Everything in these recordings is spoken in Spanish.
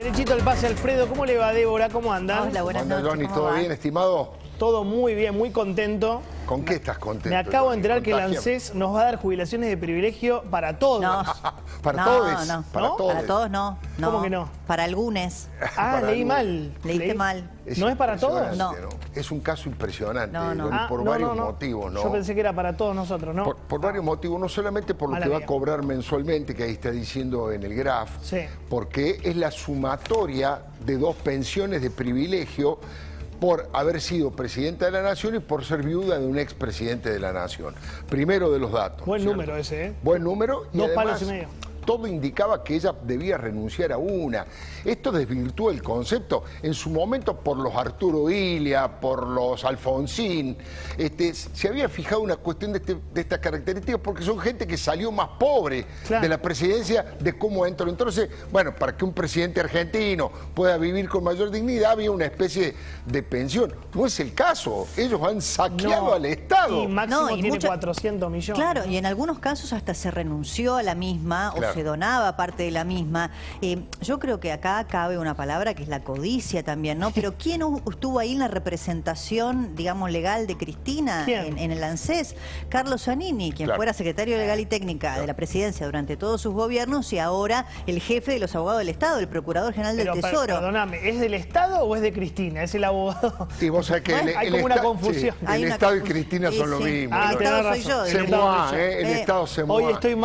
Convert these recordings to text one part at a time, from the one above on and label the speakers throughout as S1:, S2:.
S1: Derechito al pase, Alfredo. ¿Cómo le va, Débora? ¿Cómo andan?
S2: Hola, buenas noches.
S3: Johnny, ¿todo bien, estimado?
S1: Todo muy bien, muy contento.
S3: ¿Con qué estás contento?
S1: Me acabo de enterar que el
S3: Contágiame.
S1: ANSES nos va a dar jubilaciones de privilegio para todos.
S2: No.
S3: ¿Para
S2: No,
S3: todos?
S2: no.
S3: Para
S1: ¿No?
S3: todos.
S2: Para todos no.
S1: ¿Cómo que no?
S2: Para algunos.
S1: Ah,
S3: Para
S1: leí
S3: algunos.
S1: mal.
S2: Leíste mal.
S1: ¿No es para todos?
S3: impresionante, ¿no? Es un caso impresionante,
S2: No, no.
S3: Johnny, por varios
S1: no.
S3: motivos, ¿no?
S1: Yo pensé que era para todos nosotros, ¿no?
S3: Por varios motivos, no solamente por lo
S1: Mala
S3: que va a
S1: mía.
S3: cobrar mensualmente, que ahí está diciendo en el graph,
S1: Sí.
S3: porque es la sumatoria de dos pensiones de privilegio por haber sido presidenta de la Nación y por ser viuda de un expresidente de la Nación. Primero de los datos.
S1: Buen
S3: ¿cierto?
S1: número ese, ¿eh?
S3: Buen número. Y
S1: Dos palos
S3: además,
S1: y medio.
S3: todo indicaba que ella debía renunciar a una. Esto desvirtúa el concepto. En su momento, por los Arturo Illia, por los Alfonsín, se había fijado una cuestión de estas características porque son gente que salió más pobre
S1: Claro.
S3: de la presidencia de cómo entró. Entonces, bueno, para que un presidente argentino pueda vivir con mayor dignidad, había una especie de pensión. No es el caso. Ellos han saqueado
S1: No.
S3: al Estado.
S1: Y máximo
S2: No, y
S1: tiene
S2: mucha-
S1: 400 millones.
S2: Claro,
S1: ¿no?
S2: y en algunos casos hasta se renunció a la misma
S3: Claro.
S2: o se donaba parte de la misma. Yo creo que acá cabe una palabra que es la codicia también, ¿no? Pero ¿quién estuvo ahí en la representación, digamos, legal de Cristina
S1: ¿Quién?
S2: en el ANSES? Carlos Zanini, quien
S3: Claro.
S2: fuera secretario legal y técnica de la presidencia durante todos sus gobiernos y ahora el jefe de los abogados del Estado, el procurador general del
S1: Pero,
S2: Tesoro.
S1: perdóname, ¿es del Estado o es de Cristina? Es el abogado.
S3: Y vos sabés que
S2: Bueno,
S1: hay como una confusión.
S3: sí,
S2: Hay
S3: el
S2: una
S3: Estado y
S2: confusión.
S3: Cristina son lo
S2: Sí.
S3: mismo.
S1: Ah,
S2: El
S3: ¿no?
S2: Estado
S1: tenés
S2: soy
S1: razón.
S2: yo.
S3: Se
S1: El Estado
S3: moa,
S1: soy yo.
S3: el Estado se moa.
S1: Hoy estoy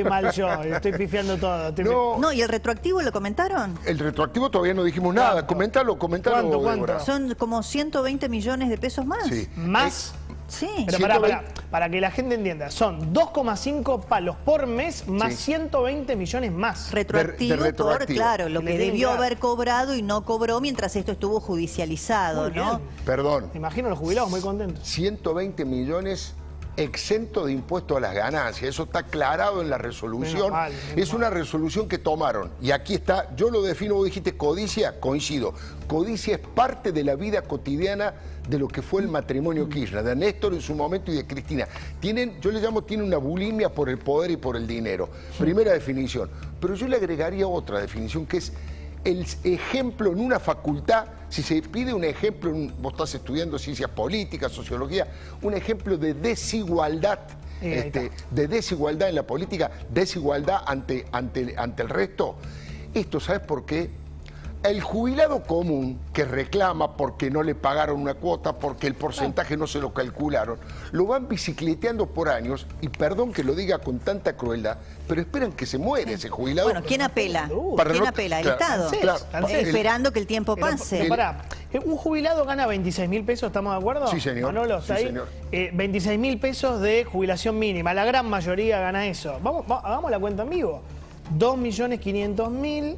S1: mal yo. Estoy pifiando todo.
S3: No,
S2: No, ¿y el retroactivo lo comentaron?
S3: el retroactivo todavía no dijimos nada.
S1: ¿Cuánto?
S3: Coméntalo,
S1: ¿Cuánto?
S3: Débora.
S2: Son como 120 millones de pesos más.
S3: Sí.
S1: ¿Más?
S2: Sí.
S1: Pero
S3: 120.
S1: para que la gente entienda, son 2,5 palos por mes más
S3: Sí.
S1: 120 millones más.
S2: Retroactivo,
S3: de retroactivo.
S2: por, claro, lo
S1: Que
S2: que
S1: le tienen
S2: debió
S1: que dar.
S2: haber cobrado y no cobró mientras esto estuvo judicializado,
S1: Muy
S2: ¿no?
S1: bien.
S3: Perdón,
S1: Me imagino a los jubilados muy contentos.
S3: 120 millones exento de impuesto a las ganancias. Eso está aclarado en la resolución.
S1: Menos mal, menos
S3: Es una resolución que tomaron. Y aquí está, yo lo defino, vos dijiste codicia, coincido. Codicia es parte de la vida cotidiana de lo que fue el matrimonio Kirchner, de Néstor en su momento y de Cristina. Yo le llamo, tiene una bulimia por el poder y por el dinero. Primera definición. Pero yo le agregaría otra definición que es el ejemplo en una facultad, si se pide un ejemplo, vos estás estudiando ciencias políticas, sociología, un ejemplo de desigualdad,
S1: Ahí está.
S3: de desigualdad en la política, desigualdad ante el resto. Esto, ¿sabes por qué? El jubilado común que reclama porque no le pagaron una cuota, porque el porcentaje no se lo calcularon, lo van bicicleteando por años, y perdón que lo diga con tanta crueldad, pero esperan que se muere ese jubilado.
S2: Bueno, ¿quién apela?
S3: Para
S2: ¿Quién
S3: no-
S2: apela? ¿El
S3: claro,
S2: Estado?
S1: ANSES,
S3: claro.
S1: ANSES.
S2: Esperando que el tiempo pase.
S1: Pero pará, un jubilado gana 26.000 pesos, ¿estamos de acuerdo?
S3: Sí, señor.
S1: Manolo, ¿está
S3: Sí,
S1: ahí?
S3: señor.
S1: 26.000 pesos de jubilación mínima. La gran mayoría gana eso. Hagamos la cuenta en vivo. 2.500.000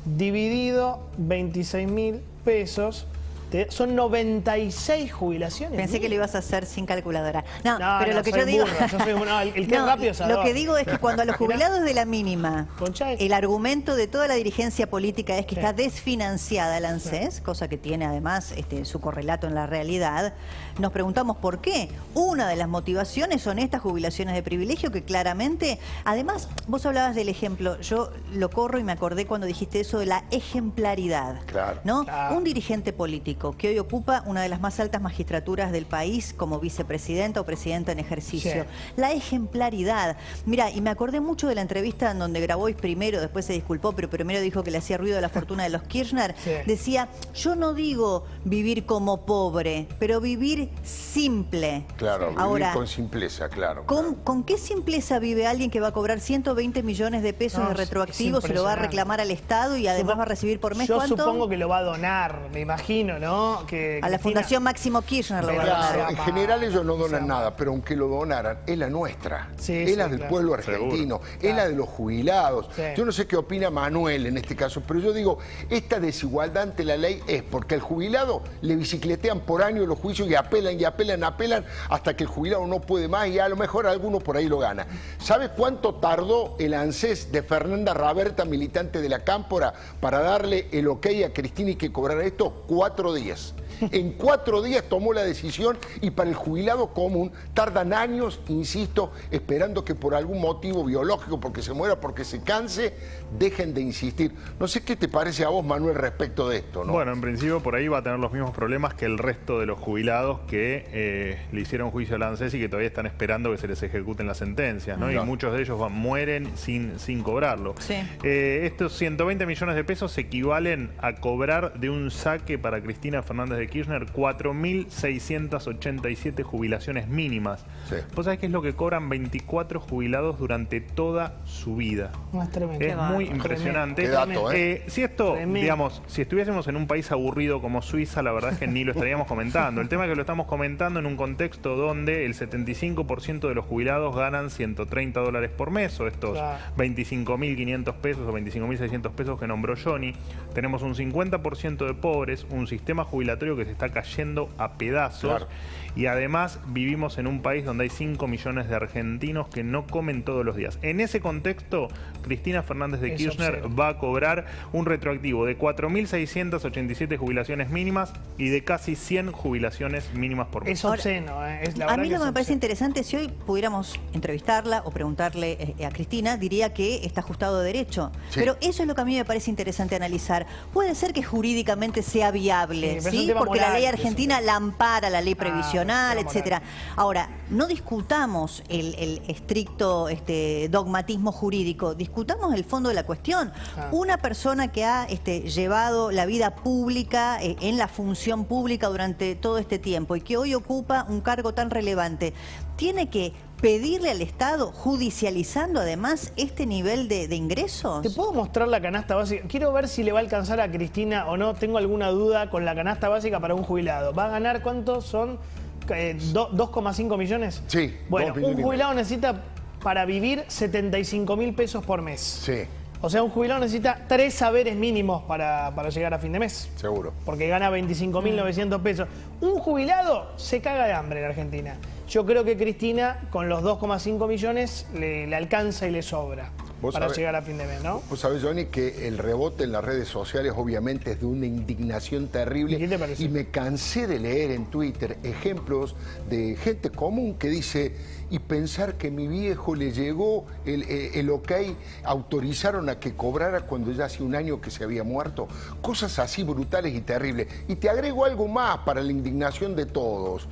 S1: dividido 26.000 pesos. Son 96 jubilaciones.
S2: Pensé que lo ibas a hacer sin calculadora. No, pero lo que
S1: soy
S2: yo digo...
S1: burro, yo soy el que es
S2: No,
S1: rápido es
S2: lo
S1: Ador.
S2: que digo es que cuando a los jubilados de la mínima,
S1: Concha es-
S2: el argumento de toda la dirigencia política es que
S1: Sí.
S2: está desfinanciada el ANSES, cosa que tiene además su correlato en la realidad, nos preguntamos por qué. Una de las motivaciones son estas jubilaciones de privilegio que claramente, además, vos hablabas del ejemplo, yo lo corro y me acordé cuando dijiste eso de la ejemplaridad.
S3: Claro.
S2: ¿No?
S1: Claro.
S2: Un dirigente político que hoy ocupa una de las más altas magistraturas del país como vicepresidenta o presidenta en ejercicio.
S1: Sí.
S2: La ejemplaridad. Mira, y me acordé mucho de la entrevista en donde Grabois primero, después se disculpó, pero primero dijo que le hacía ruido la fortuna de los Kirchner.
S1: Sí.
S2: Decía, yo no digo vivir como pobre, pero vivir simple.
S3: Claro, vivir
S2: Ahora,
S3: con simpleza, claro.
S2: ¿con qué simpleza vive alguien que va a cobrar 120 millones de pesos
S1: No,
S2: de
S1: es
S2: retroactivo, se lo va a
S1: impresionante.
S2: reclamar al Estado y además va a recibir por mes
S1: Yo
S2: cuánto?
S1: supongo que lo va a donar, me imagino, ¿no? Que
S2: A la
S1: Cristina-
S2: Fundación Máximo Kirchner lo va a
S1: Claro.
S2: donar.
S3: Claro, en general ellos no
S1: Se
S3: donan
S1: llama.
S3: nada, pero aunque lo donaran, es la nuestra.
S1: Sí,
S3: es la
S1: sí,
S3: del
S1: claro.
S3: pueblo argentino, es la de los jubilados.
S1: Sí.
S3: Yo no sé qué opina Manuel en este caso, pero yo digo, esta desigualdad ante la ley es porque al jubilado le bicicletean por año los juicios y apelan hasta que el jubilado no puede más y a lo mejor alguno por ahí lo gana. ¿Sabe cuánto tardó el ANSES de Fernanda Raberta, militante de la Cámpora, para darle el ok a Cristina y que cobrara esto? 4 días. días. En 4 días tomó la decisión y para el jubilado común tardan años, insisto, esperando que por algún motivo biológico, porque se muera, porque se canse, dejen de insistir. No sé qué te parece a vos, Manuel, respecto de esto, ¿no?
S4: Bueno, en principio por ahí va a tener los mismos problemas que el resto de los jubilados que le hicieron juicio al ANSES y que todavía están esperando que se les ejecuten las sentencias, ¿no? Y muchos de ellos mueren sin cobrarlo.
S2: Sí.
S4: Estos 120 millones de pesos equivalen a cobrar de un saque para Cristina Fernández de Kirchner 4.687 jubilaciones mínimas.
S3: Sí.
S4: ¿Vos sabés qué es lo que cobran 24 jubilados durante toda su vida?
S1: No, es tremendo.
S4: Es muy impresionante.
S3: Qué dato,
S4: Si esto,
S1: Tremendo.
S4: digamos, si estuviésemos en un país aburrido como Suiza, la verdad es que ni lo estaríamos comentando. El tema es que lo estamos comentando en un contexto donde el 75% de los jubilados ganan $130 por mes, o estos 25.500 pesos o 25.600 pesos que nombró Johnny. Tenemos un 50% de pobres, un sistema jubilatorio que se está cayendo a pedazos.
S3: Claro.
S4: Y además vivimos en un país donde hay 5 millones de argentinos que no comen todos los días. En ese contexto, Cristina Fernández de Kirchner va a cobrar un retroactivo de 4.687 jubilaciones mínimas y de casi 100 jubilaciones mínimas por mes.
S1: Es obsceno, es la
S2: A mí
S1: verdad
S2: lo que me parece
S1: obsceno.
S2: interesante, si hoy pudiéramos entrevistarla o preguntarle a Cristina, diría que está ajustado de derecho.
S3: Sí.
S2: Pero eso es lo que a mí me parece interesante analizar. Puede ser que jurídicamente sea viable,
S1: Sí, pero es un
S2: ¿sí?
S1: tema
S2: Porque la
S1: moral,
S2: ley
S1: es un
S2: argentina la ampara, la ley previsional,
S1: tema
S2: etcétera. Ahora, no discutamos el estricto dogmatismo jurídico, discutamos el fondo de la cuestión. Una persona que ha llevado la vida pública en la función pública durante todo este tiempo y que hoy ocupa un cargo tan relevante, tiene que pedirle al Estado, judicializando además este nivel de ingresos.
S1: ¿Te puedo mostrar la canasta básica? Quiero ver si le va a alcanzar a Cristina o no. Tengo alguna duda con la canasta básica para un jubilado. ¿Va a ganar cuántos son? 2,5 millones.
S3: Sí,
S1: Bueno,
S3: 2 millones
S1: un
S3: y
S1: jubilado necesita para vivir 75.000 pesos por mes.
S3: Sí,
S1: O sea, un jubilado necesita 3 saberes mínimos para llegar a fin de mes.
S3: seguro.
S1: Porque gana 25.900 pesos. Un jubilado se caga de hambre en Argentina. Yo creo que Cristina, con los 2,5 millones, le alcanza y le sobra para llegar a fin de mes, ¿no?
S3: Vos sabés, Johnny, que el rebote en las redes sociales obviamente es de una indignación terrible.
S1: ¿Y qué te parece?
S3: Y me cansé de leer en Twitter ejemplos de gente común que dice, y pensar que mi viejo le llegó el ok, autorizaron a que cobrara cuando ya hace un año que se había muerto. Cosas así brutales y terribles. Y te agrego algo más para la indignación de todos.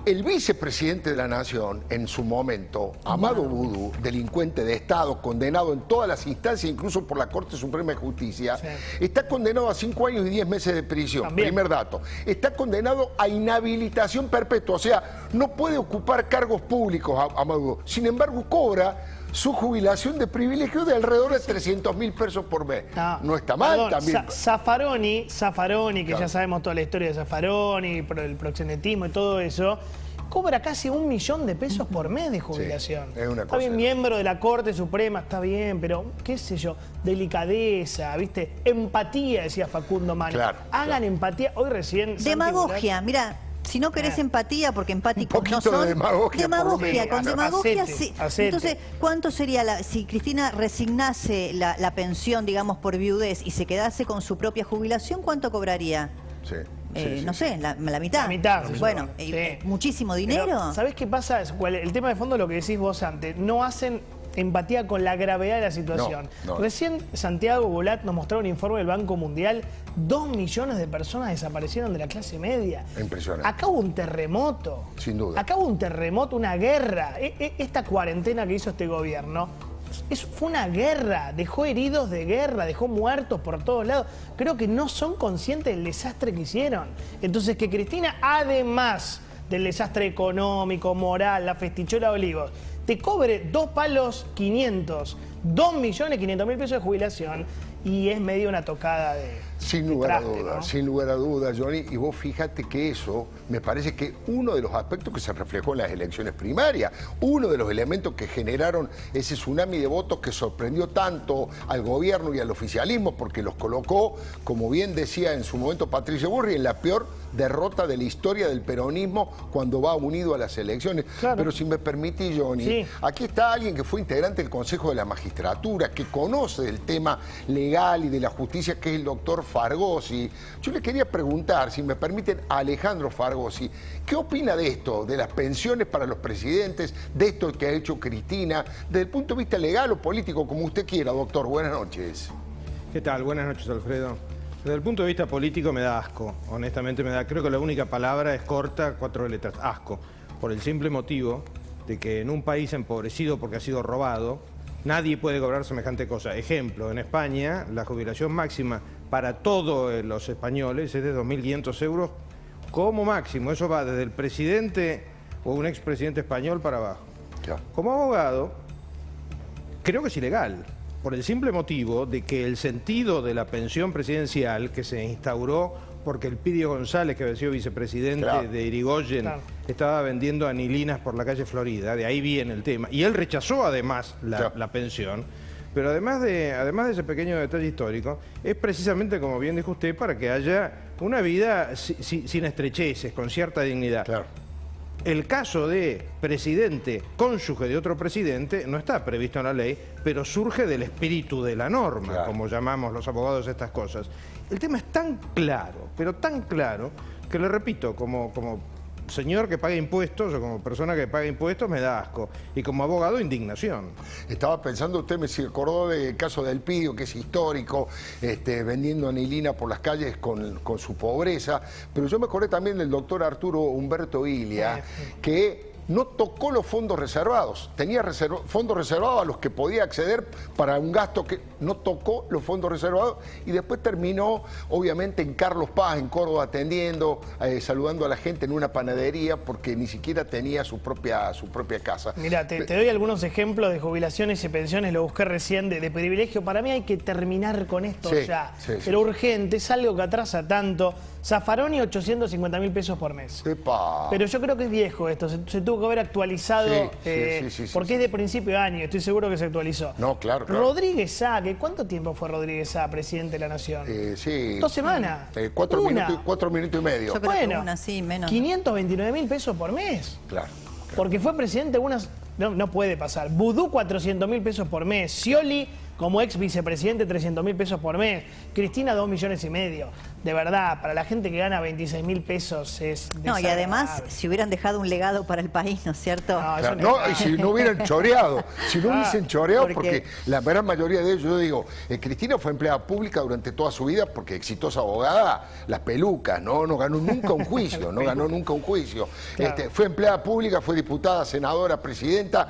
S3: El vicepresidente de la Nación, en su momento, Amado Vudú, delincuente de Estado, condenado en todas las instancias, incluso por la Corte Suprema de Justicia, está condenado a 5 años y 10 meses de prisión.
S1: También.
S3: Primer dato. Está condenado a inhabilitación perpetua, o sea, no puede ocupar cargos públicos, Amado Vudú. Sin embargo, cobra su jubilación de privilegio de alrededor de 300.000 pesos por mes. No está mal.
S1: Perdón,
S3: también.
S1: Zaffaroni, que
S3: Claro.
S1: ya sabemos toda la historia de Zaffaroni, el proxenetismo y todo eso, cobra casi 1 millón de pesos por mes de jubilación.
S3: Sí, es una
S1: Está bien,
S3: cosa.
S1: miembro de la Corte Suprema, está bien, pero qué sé yo, delicadeza, ¿viste? Empatía, decía Facundo Mano.
S3: Claro,
S1: Hagan empatía. Hoy recién... Santi
S2: Demagogia, mira. Si no querés empatía, porque empáticos
S3: Un
S2: no
S3: poquito
S2: son.
S3: de demagogia, por lo menos.
S2: Con demagogia
S1: Hacete,
S2: sí.
S1: hacete.
S2: Entonces, ¿cuánto sería si Cristina resignase la pensión, digamos, por viudez y se quedase con su propia jubilación? ¿Cuánto cobraría?
S3: Sí.
S2: No sé, la mitad.
S1: La mitad,
S2: Bueno,
S1: sí.
S2: muchísimo
S1: Pero,
S2: dinero.
S1: ¿sabés qué pasa? El tema de fondo es lo que decís vos antes. No hacen empatía con la gravedad de la situación.
S3: No.
S1: Recién Santiago Bolat nos mostró un informe del Banco Mundial. 2 millones de personas desaparecieron de la clase media.
S3: Impresionante.
S1: Acá hubo un terremoto.
S3: Sin duda.
S1: Acá hubo un terremoto, una guerra. Esta cuarentena que hizo este gobierno fue una guerra. Dejó heridos de guerra, dejó muertos por todos lados. Creo que no son conscientes del desastre que hicieron. Entonces, que Cristina, además del desastre económico, moral, la festichola de Olivos, te cobre 2 palos 500, 2.500.000 pesos de jubilación, y es medio una tocada de...
S3: Sin
S1: de
S3: lugar a
S1: traste,
S3: dudas,
S1: ¿no?
S3: sin lugar a dudas, Johnny. Y vos fíjate que eso me parece que uno de los aspectos que se reflejó en las elecciones primarias, uno de los elementos que generaron ese tsunami de votos que sorprendió tanto al gobierno y al oficialismo, porque los colocó, como bien decía en su momento Patricia Burri, en la peor derrota de la historia del peronismo cuando va unido a las elecciones.
S1: Claro.
S3: Pero si me permitís, Johnny,
S1: Sí.
S3: aquí está alguien que fue integrante del Consejo de la Magistratura, que conoce el tema legal legal y de la justicia, que es el doctor Fargosi. Yo le quería preguntar, si me permiten, a Alejandro Fargosi, ¿qué opina de esto, de las pensiones para los presidentes, de esto que ha hecho Cristina, desde el punto de vista legal o político, como usted quiera, doctor? Buenas noches.
S5: ¿Qué tal? Buenas noches, Alfredo. Desde el punto de vista político me da asco, honestamente me da, creo que la única palabra es corta, 4 letras, asco, por el simple motivo de que en un país empobrecido porque ha sido robado, nadie puede cobrar semejante cosa. Ejemplo, en España la jubilación máxima para todos los españoles es de 2.500 euros como máximo. Eso va desde el presidente o un expresidente español para abajo.
S3: Ya.
S5: Como abogado, creo que es ilegal, por el simple motivo de que el sentido de la pensión presidencial que se instauró porque el Pidio González, que había sido vicepresidente de Irigoyen, estaba vendiendo anilinas por la calle Florida, de ahí viene el tema. Y él rechazó además la pensión, pero además de ese pequeño detalle histórico, es precisamente, como bien dijo usted, para que haya una vida sin estrecheces, con cierta dignidad.
S3: Claro.
S5: El caso de presidente, cónyuge de otro presidente, no está previsto en la ley, pero surge del espíritu de la norma, como llamamos los abogados estas cosas. El tema es tan claro, pero tan claro, que le repito, como señor que paga impuestos o como persona que paga impuestos me da asco. Y como abogado, indignación.
S3: Estaba pensando, usted me acordó del caso del Pidio, que es histórico, vendiendo anilina por las calles con su pobreza, pero yo me acordé también del doctor Arturo Humberto Ilia, que no tocó los fondos reservados, tenía fondos reservados a los que podía acceder para un gasto que no tocó los fondos reservados y después terminó obviamente en Carlos Paz, en Córdoba, atendiendo, saludando a la gente en una panadería porque ni siquiera tenía su propia casa.
S1: Mira, te doy algunos ejemplos de jubilaciones y pensiones, lo busqué recién, de privilegio. Para mí hay que terminar con esto ya, pero urgente, es algo que atrasa tanto. Zaffaroni, 850.000 pesos por mes.
S3: ¡Epa!
S1: Pero yo creo que es viejo esto, se tuvo que haber actualizado, porque es de principio de año, estoy seguro que se actualizó.
S3: No, claro.
S1: Rodríguez Sá, ¿cuánto tiempo fue Rodríguez Sá presidente de la Nación? 2 semanas.
S3: 4 minutos y medio.
S2: Yo creo que
S1: Bueno,
S2: menos.
S1: 529.000 pesos por mes.
S3: Claro.
S1: Porque fue presidente unas... No puede pasar. Vudú, 400.000 pesos por mes. Scioli, como ex vicepresidente, 300.000 pesos por mes. Cristina, 2,5 millones. De verdad, para la gente que gana 26.000 pesos es
S2: No, y además, si hubieran dejado un legado para el país, ¿no es cierto?
S3: Y si no hubieran choreado, si no hubiesen choreado, porque la gran mayoría de ellos, yo digo, Cristina fue empleada pública durante toda su vida porque exitosa abogada, las pelucas, no ganó nunca un juicio, fue empleada pública, fue diputada, senadora, presidenta,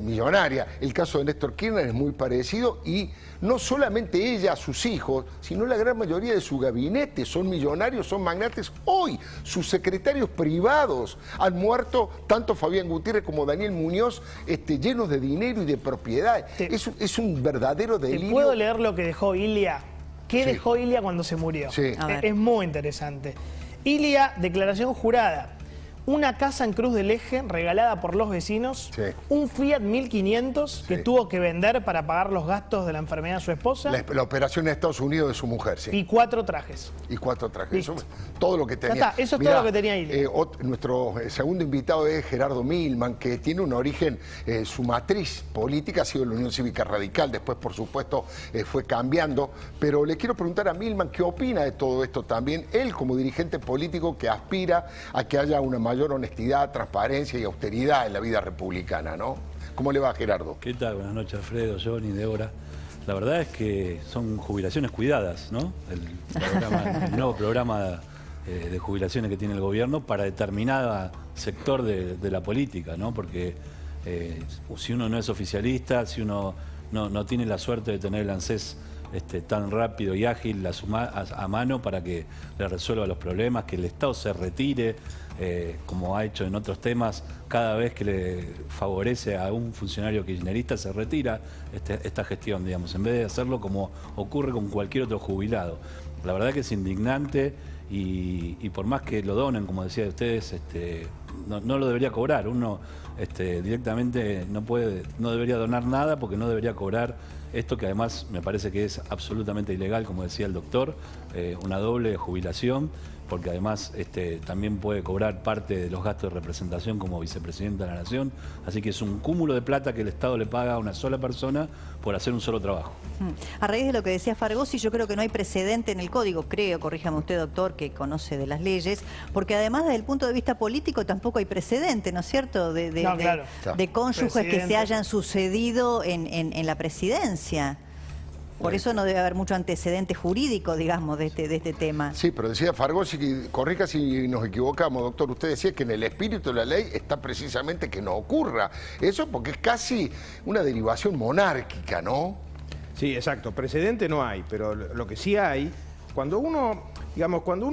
S3: millonaria. El caso de Néstor Kirchner es muy parecido y no solamente ella, sus hijos, sino la gran mayoría de su gabinete son millonarios, son magnates. Hoy sus secretarios privados han muerto, tanto Fabián Gutiérrez como Daniel Muñoz, llenos de dinero y de propiedades. Es un verdadero delirio.
S1: ¿Te puedo leer lo que dejó Ilia? ¿Qué dejó Ilia cuando se murió? Es muy interesante. Ilia, declaración jurada. Una casa en Cruz del Eje regalada por los vecinos, un Fiat 1500 que tuvo que vender para pagar los gastos de la enfermedad de su esposa.
S3: La operación en Estados Unidos de su mujer,
S1: y 4 trajes.
S3: Eso, todo lo que tenía.
S1: Ya está, eso es todo lo que tenía Ilia.
S3: Nuestro segundo invitado es Gerardo Milman, que tiene un origen, su matriz política ha sido la Unión Cívica Radical, después por supuesto fue cambiando, pero le quiero preguntar a Milman qué opina de todo esto también, él como dirigente político que aspira a que haya una mayor honestidad, transparencia y austeridad en la vida republicana, ¿no? ¿Cómo le va, Gerardo?
S6: ¿Qué tal? Buenas noches, Alfredo, Johnny, Débora. La verdad es que son jubilaciones cuidadas, ¿no? El nuevo programa de jubilaciones que tiene el gobierno para determinado sector de la política, ¿no? Porque si uno no es oficialista, si uno no tiene la suerte de tener el ANSES tan rápido y ágil a mano para que le resuelva los problemas, que el Estado se retire, como ha hecho en otros temas, cada vez que le favorece a un funcionario kirchnerista se retira esta gestión, digamos, en vez de hacerlo como ocurre con cualquier otro jubilado. La verdad que es indignante y por más que lo donen, como decía ustedes, no lo debería cobrar. Uno directamente no debería donar nada porque no debería cobrar esto, que además me parece que es absolutamente ilegal, como decía el doctor, una doble jubilación porque además también puede cobrar parte de los gastos de representación como vicepresidenta de la Nación, así que es un cúmulo de plata que el Estado le paga a una sola persona por hacer un solo trabajo.
S2: A raíz de lo que decía Fargosi, yo creo que no hay precedente en el código, creo, corríjame usted, doctor, que conoce de las leyes, porque además desde el punto de vista político tampoco hay precedente, ¿no es cierto?, de cónyuges que se hayan sucedido en la presidencia. Por eso no debe haber mucho antecedente jurídico, digamos, de este tema.
S3: Sí, pero decía Fargosi, que corrija si nos equivocamos, doctor, usted decía que en el espíritu de la ley está precisamente que no ocurra eso, porque es casi una derivación monárquica, ¿no?
S5: Sí, exacto. Precedente no hay, pero lo que sí hay, cuando uno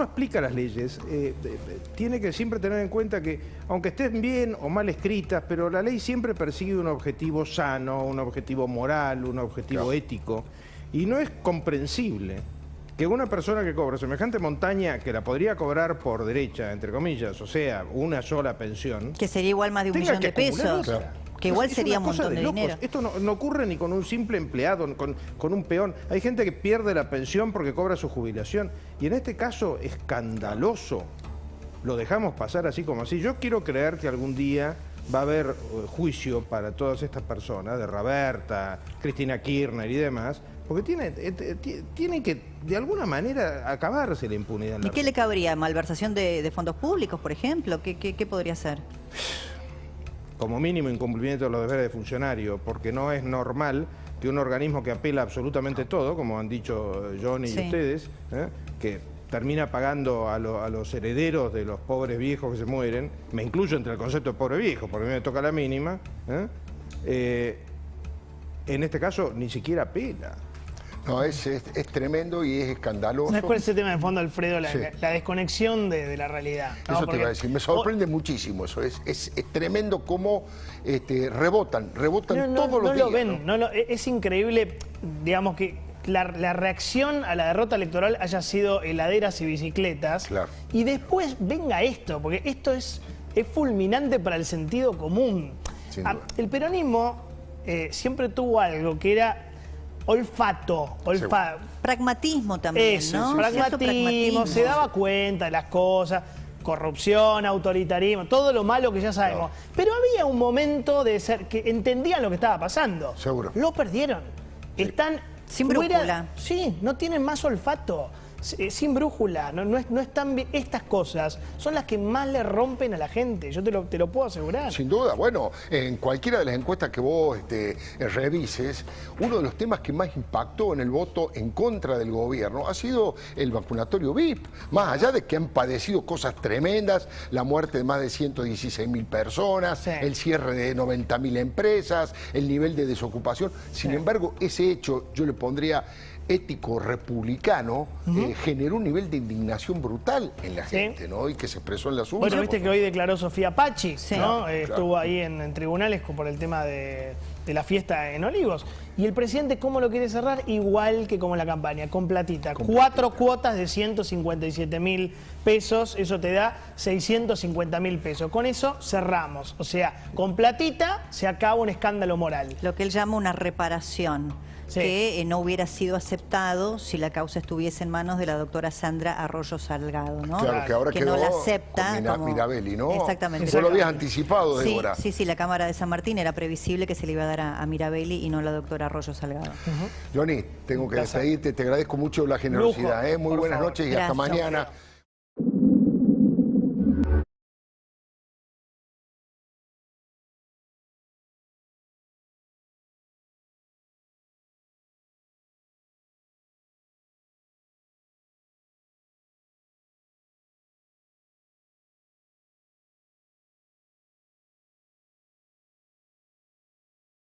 S5: explica las leyes, tiene que siempre tener en cuenta que, aunque estén bien o mal escritas, pero la ley siempre persigue un objetivo sano, un objetivo moral, un objetivo ético. Y no es comprensible que una persona que cobra semejante montaña, que la podría cobrar por derecha, entre comillas, o sea, una sola pensión...
S2: Que sería igual más de 1 millón de pesos. Claro. Que igual sería un montón de dinero.
S5: Esto no ocurre ni con un simple empleado, con un peón. Hay gente que pierde la pensión porque cobra su jubilación. Y en este caso, escandaloso. Lo dejamos pasar así como así. Yo quiero creer que algún día va a haber juicio para todas estas personas, de Raberta, Cristina Kirchner y demás, porque tiene que, de alguna manera, acabarse la impunidad.
S2: ¿Y qué le cabría? ¿Malversación de fondos públicos, por ejemplo? ¿Qué podría ser?
S5: Como mínimo, incumplimiento de los deberes de funcionario, porque no es normal que un organismo que apela absolutamente todo, como han dicho Johnny y ustedes, que termina pagando a los herederos de los pobres viejos que se mueren, me incluyo entre el concepto de pobre viejo, porque a mí me toca la mínima, en este caso ni siquiera apela.
S3: No, es tremendo y es escandaloso.
S1: ¿Sabes cuál es el tema de fondo, Alfredo? La desconexión de la realidad, ¿no?
S3: Eso te iba a decir, me sorprende muchísimo eso. Es tremendo cómo rebotan todos los días.
S1: Lo ven, ¿no? Es increíble, digamos, que la reacción a la derrota electoral haya sido heladeras y bicicletas. Claro. Y después venga esto, porque esto es fulminante para el sentido común. El peronismo siempre tuvo algo que era olfato.
S2: Pragmatismo también,
S1: eso,
S2: ¿no?
S1: Pragmatismo, se daba cuenta de las cosas, corrupción, autoritarismo, todo lo malo que ya sabemos. No. Pero había un momento de ser que entendían lo que estaba pasando.
S3: Seguro.
S1: Lo perdieron. Sí. Están
S2: sin brújula.
S1: Sí, no tienen más olfato. Sin brújula, no están bien. Estas cosas son las que más le rompen a la gente, yo te lo puedo asegurar.
S3: Sin duda, bueno, en cualquiera de las encuestas que vos revises, uno de los temas que más impactó en el voto en contra del gobierno ha sido el vacunatorio VIP, más allá de que han padecido cosas tremendas, la muerte de más de 116.000 personas, el cierre de 90.000 empresas, el nivel de desocupación. Sin embargo, ese hecho yo le pondría ético republicano, generó un nivel de indignación brutal en la gente, ¿no? Y que se expresó en las urnas.
S1: Bueno, viste que hoy declaró Sofía Pachi, ¿no? Estuvo ahí en tribunales por el tema de la fiesta en Olivos. Y el presidente, ¿cómo lo quiere cerrar? Igual que como en la campaña, con platita. 4 cuotas de 157.000 pesos, eso te da 650.000 pesos. Con eso cerramos. O sea, con platita se acaba un escándalo moral.
S2: Lo que él llama una reparación. Que no hubiera sido aceptado si la causa estuviese en manos de la doctora Sandra Arroyo Salgado, ¿no?
S3: Claro, que ahora
S2: que
S3: quedó
S2: no la acepta
S3: con Mirabelli, ¿no?
S2: Exactamente.
S3: Eso lo habías anticipado, Débora.
S2: Sí, la Cámara de San Martín era previsible que se le iba a dar a Mirabelli y no a la doctora Arroyo Salgado.
S3: Johnny, tengo que despedirte, te agradezco mucho la generosidad. Muy buenas noches y hasta mañana.